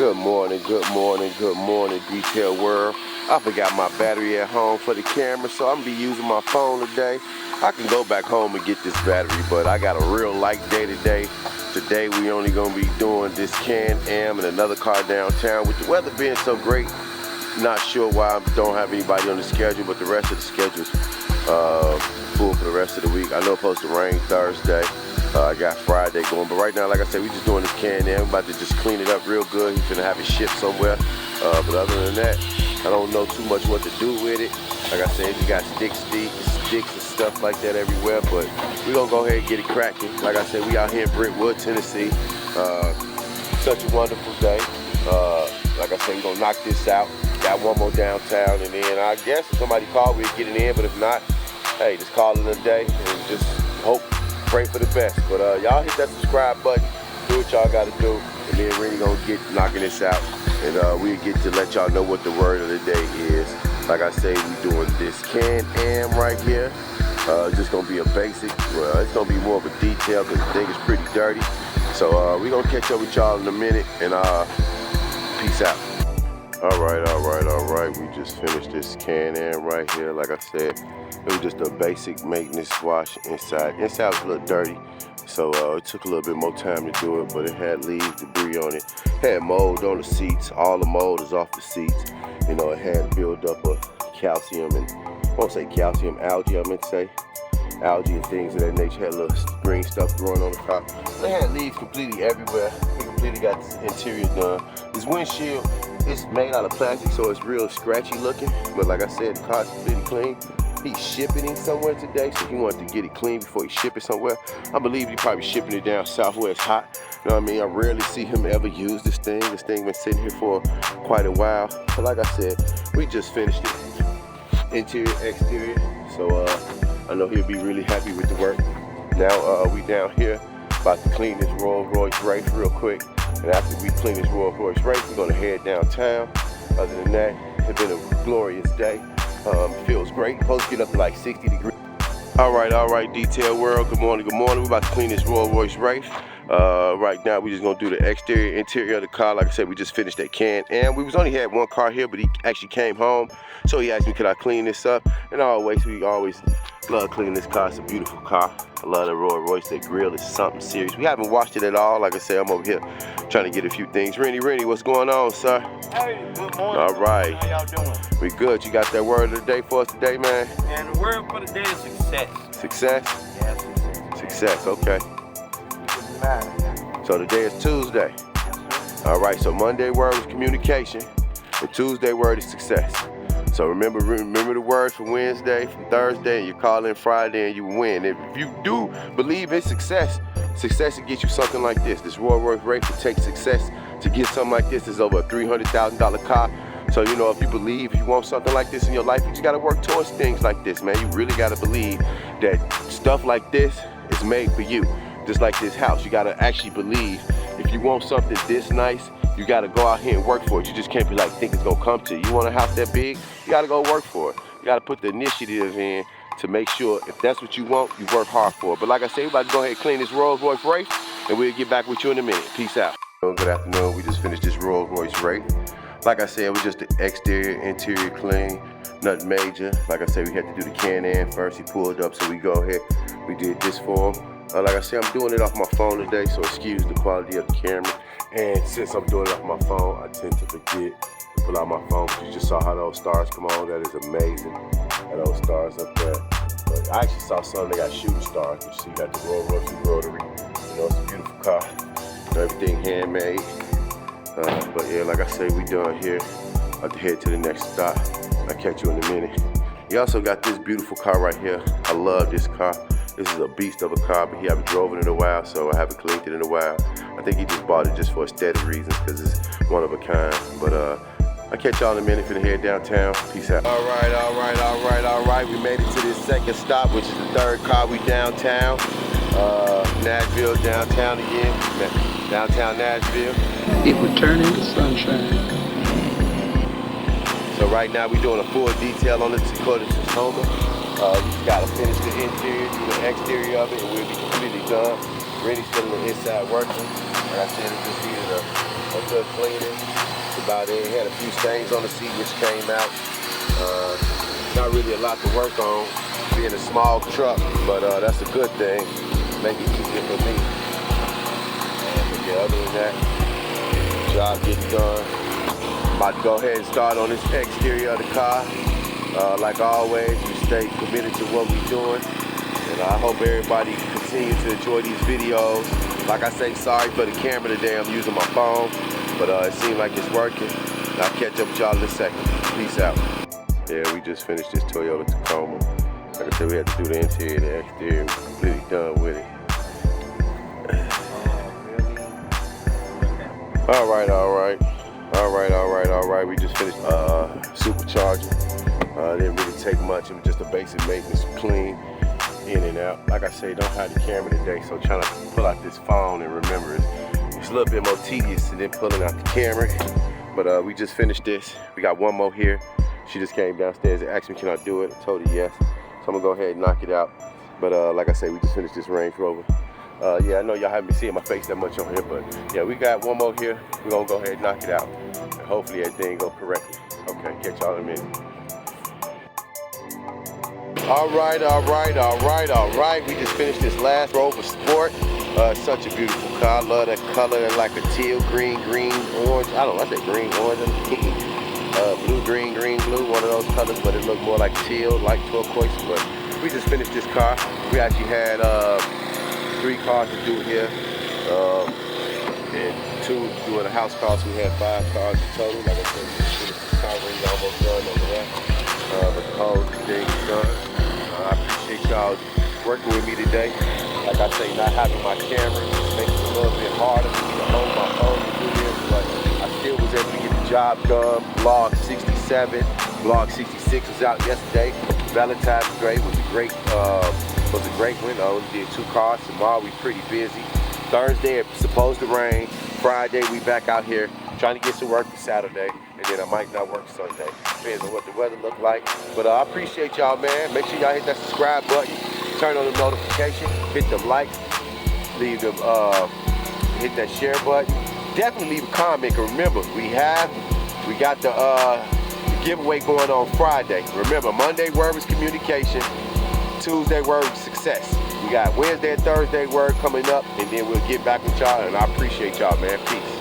Good morning, detail world. I forgot my battery at home for the camera, so I'm gonna be using my phone today. I can go back home and get this battery, but I got a real light day today. Today we only gonna be doing this CAAN-AM and another car downtown. With the weather being so great, not sure why I don't have anybody on the schedule, but the rest of the schedule's full for the rest of the week. I know it's supposed to rain Thursday. I got Friday going, but right now, like I said, we just doing this CAAN-AM. About to just clean it up real good. He's gonna have it shipped somewhere. But other than that, I don't know too much what to do with it. Like I said, you got sticks and stuff like that everywhere, but we're gonna go ahead and get it cracking. Like I said, we out here in BRENTWOOD, Tennessee. Such a wonderful day. Like I said, we're gonna knock this out. Got one more downtown, and then I guess if somebody called, we'll get it in, but if not, hey, just call it a day and just hope, pray for the best. But y'all hit that subscribe button, do what y'all gotta do, and then we're gonna get knocking this out, and we'll get to let y'all know what the word of the day is. Like I say, we doing this CAAN-AM right here. Just gonna be a basic. Well, it's gonna be more of a detail because the thing is pretty dirty. So we're gonna catch up with y'all in a minute, and peace out. All right. We just finished this CAAN-AM right here. Like I said, it was just a basic maintenance wash inside. Inside was a little dirty, so it took a little bit more time to do it, but it had leaves, debris on it. Had mold on the seats. All the mold is off the seats. You know, it had built up of calcium and, I won't say calcium, algae, I meant to say. Algae and things of that nature. Had a little green stuff growing on the car. They had leaves completely everywhere. We completely got the interior done. This windshield, it's made out of plastic, so it's real scratchy looking. But like I said, the car's completely clean. He's shipping it somewhere today, so he wanted to get it clean before he ship it somewhere. I believe he's probably shipping it down south where it's hot. You know what I mean? I rarely see him ever use this thing. This thing been sitting here for quite a while. But like I said, we just finished it. Interior, exterior. So I know he'll be really happy with the work. Now we down here about to clean this Rolls-Royce Wraith real quick. And after we clean this Rolls-Royce Wraith, we're gonna head downtown. Other than that, it's been a glorious day. Feels great. Supposed to get up to like 60 degrees. All right, detail world. Good morning. We're about to clean this Rolls-Royce Wraith. Right now, we just gonna do the exterior, interior of the car. Like I said, we just finished that CAAN-AM. We only had one car here, but he actually came home. So he asked me, could I clean this up? And we always love cleaning this car. It's a beautiful car. I love the Rolls-Royce. That grill is something serious. We haven't washed it at all. Like I said, I'm over here trying to get a few things. Rennie, what's going on, sir? Hey, good morning. All right. How y'all doing? We good. You got that word of the day for us today, man? And the word for the day is success. Success? Yeah, success. Success, okay. Doesn't matter. So today is Tuesday. Yes, sir. All right, so Monday word is communication, and Tuesday word is success. So remember the words from Wednesday, from Thursday, and you call in Friday and you win. If you do believe in success will get you something like this. This Rolls-Royce Wraith will take success to get something like this. It's over a $300,000 car. So, you know, if you believe you want something like this in your life, you just got to work towards things like this, man. You really got to believe that stuff like this is made for you. Just like this house, you got to actually believe if you want something this nice, you got to go out here and work for it. You just can't be like, think it's going to come to you. You want a house that big, you got to go work for it. You got to put the initiative in to make sure if that's what you want, you work hard for it. But like I said, we're about to go ahead and clean this Rolls-Royce Wraith, and we'll get back with you in a minute. Peace out. Good afternoon. We just finished this Rolls-Royce Wraith. Like I said, it was just the exterior, interior clean, nothing major. Like I said, we had to do the CAAN-AM first. He pulled up, so we go ahead. We did this for him. Like I said, I'm doing it off my phone today, so excuse the quality of the camera. And since I'm doing it off my phone, I tend to forget to pull out my phone. But you just saw how those stars come on. That is amazing. How those stars up there. But I actually saw some, they got shooting stars. You see, got the Rolls-Royce rotary. You know, it's a beautiful car. Everything handmade. But yeah, like I say, we done here. About to head to the next stop. I'll catch you in a minute. He also got this beautiful car right here. I love this car. This is a beast of a car, but he haven't driven it in a while, so I haven't cleaned it in a while. I think he just bought it just for aesthetic reasons, because it's one of a kind. But I'll catch y'all in a minute for the head downtown. Peace out. All right. We made it to this second stop, which is the third car. We downtown. Nashville, downtown again. Downtown Nashville. It would turn into sunshine. So right now we're doing a full detail on this TACOMA. We just gotta finish the interior, do the exterior of it, and we'll be completely done. Rennie's still on the inside working. Like I said, it just needed a good cleaning. That's about it. Had a few stains on the seat which came out. Not really a lot to work on, being a small truck, but that's a good thing. Make it easier for me. But yeah, other than that, job getting done. I'm about to go ahead and start on this exterior of the car. Like always, we stay committed to what we're doing. And I hope everybody continues to enjoy these videos. Like I say, sorry for the camera today. I'm using my phone, but it seems like it's working. And I'll catch up with y'all in a second. Peace out. Yeah, we just finished this Toyota Tacoma. Like I said, we had to do the interior, the exterior. We're completely done with it. All right. We just finished supercharging. Didn't really take much. It was just a basic maintenance, clean, in and out. Like I say, don't have the camera today, so trying to pull out this phone and remember it's a little bit more tedious than pulling out the camera. But we just finished this. We got one more here. She just came downstairs and asked me, can I do it? I told her yes. So I'm gonna go ahead and knock it out. But like I say, we just finished this Range Rover. Yeah, I know y'all haven't been seeing my face that much on here, but yeah, we got one more here. We're gonna go ahead and knock it out. And hopefully everything go correctly. Okay, catch y'all in a minute. All right. We just finished this last Rover Sport. Such a beautiful car. I love that color, like a teal, green, orange. I don't know, I say green, orange, blue, green, blue, one of those colors, but it looked more like teal, like turquoise. But we just finished this car. We actually had 3 cars to do here, and 2 doing a house car, so we had 5 cars in total. Like I said, we just finished this car, we're almost done over there, but the whole thing is done. I appreciate y'all working with me today. Like I say, not having my camera makes it a little bit harder for me to hold my phone to do this, but I still was able to get the job done. Vlog 67, vlog 66 was out yesterday. Valentine's Day was a great one. We did 2 cars. Tomorrow we pretty busy. Thursday it's supposed to rain. Friday we back out here trying to get some work for Saturday, and then I might not work Sunday. Depends on what the weather look like. But I appreciate y'all, man. Make sure y'all hit that subscribe button, turn on the notification, hit them likes, leave them, hit that share button. Definitely leave a comment. Remember, we got the giveaway going on Friday. Remember, Monday word was communication, Tuesday word was success. We got Wednesday and Thursday word coming up, and then we'll get back with y'all, and I appreciate y'all, man. Peace.